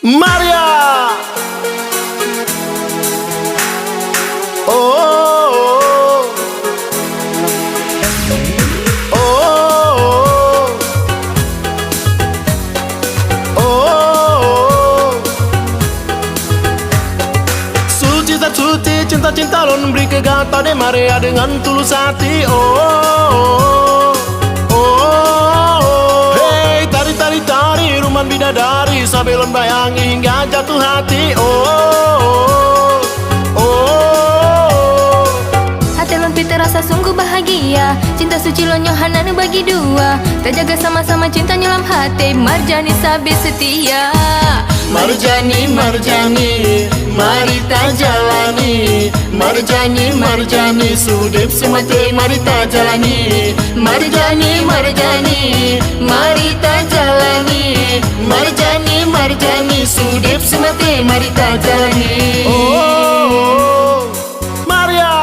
Maria. Oh, oh, oh, oh, oh, oh. Suci tak suci, cinta-cinta lon beri kegata de Maria dengan tulus hati. Oh, oh, oh, oh. Hey, tari-tari rumah bidadari sampai lon bayangi hingga jatuh hati. Oh, oh, oh. Hati lon pita rasa sungguh bahagia, cinta suci lon Yohanan bagi dua. Terjaga sama-sama cinta nyelam hati, Marjani sabi setia. Marjani, Marjani, mari ta jalani. Marjani, Marjani, sudip semati mari ta jalani. Marjani, Marjani, mari ta jalani. Marjani, Marjani, sudip semati mari ta jalani. Oh, oh, oh. Maria.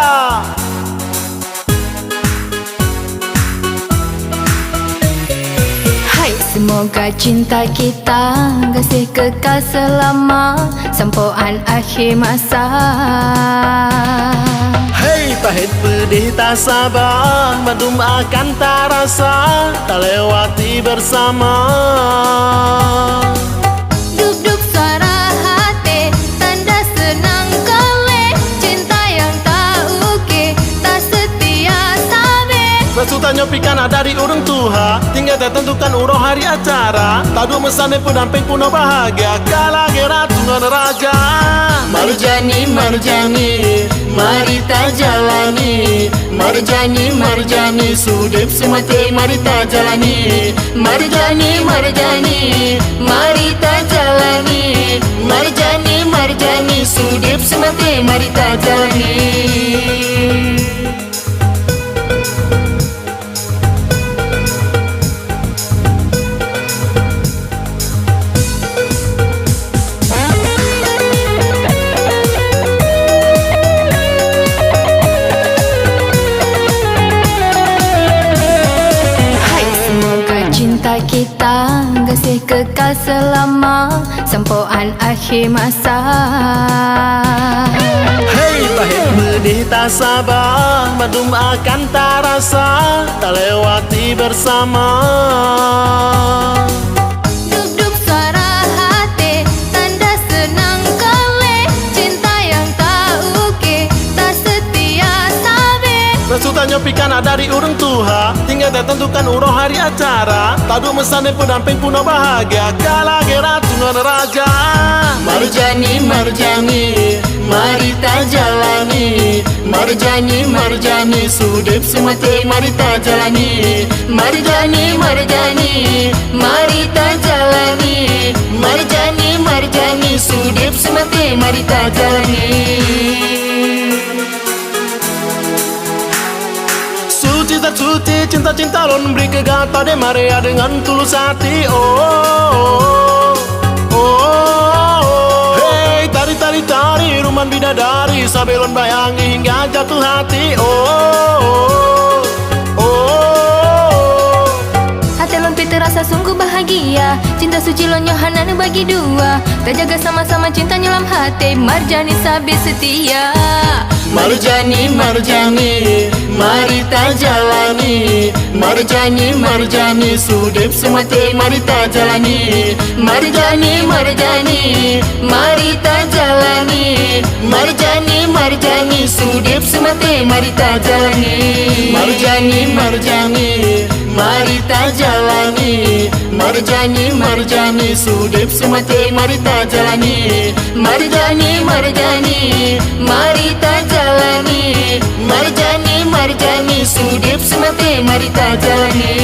Hai, semoga cinta kita kasih kekal selama sampoan akhir masa. Hei, pahit pedih tak sabar, madum akan tak rasa, tak lewati bersama. Duk-duk suara hati, tanda senang kali. Cinta yang tak uke, tak setia sabe. Resultanya pikana dari urung tuha, tinggal tentukan urung hari acara. Tadu mesane pun damping puno bahagia, kala gerat dengan raja. Marjani, Marjani, mari ta jalani. Marjani, Marjani, sudip semati mari ta jalani. Marjani, Marjani, mari ta jalani. Marjani, Marjani, sudip semati mari ta jalani. Cinta kita kasih kekal selama sampoan akhir masa. Hei, pahit pedih tak sabar, madum akan tak rasa, tak lewati bersama. Duk-duk suara hati, tanda senang kali. Cinta yang tak uke, tak setia sabe. Resultanya pikana dari urung tuha, tinggal tentukan urung hari acara. Tadu mesane pun damping puno bahagia, kala gerat dengan raja. Marjani, Marjani, mari ta jalani. Marjani, Marjani, sudip semati mari ta jalani. Marjani, Marjani, mari ta jalani. Marjani, Marjani, sudip semati mari ta jalani. Suci tak suci, cinta-cinta lon beri kegata de Maria dengan tulus hati. Oh, oh, oh, oh. Hey, tari-tari rumah bidadari sampai lon bayangi hingga jatuh hati. Oh, oh, oh, oh. Hati lon pita rasa sungguh bahagia, cinta suci lon Yohanan bagi dua. Terjaga sama-sama cinta nyelam hati, Marjani sabi setia. Marjani, Marjani, mari ta jalani. Marjani, Marjani, sudip semati mari ta jalani. Marjani, Marjani, mari ta jalani. Marjani, Marjani, sudip semati mari ta jalani. Marjani, Marjani, mari ta jalani. Marjani, Marjani, sudip semati mari ta jalani. Marjani, Marjani, mari ta jalani. Marjani, Marjani, sudip semati mari ta jalani.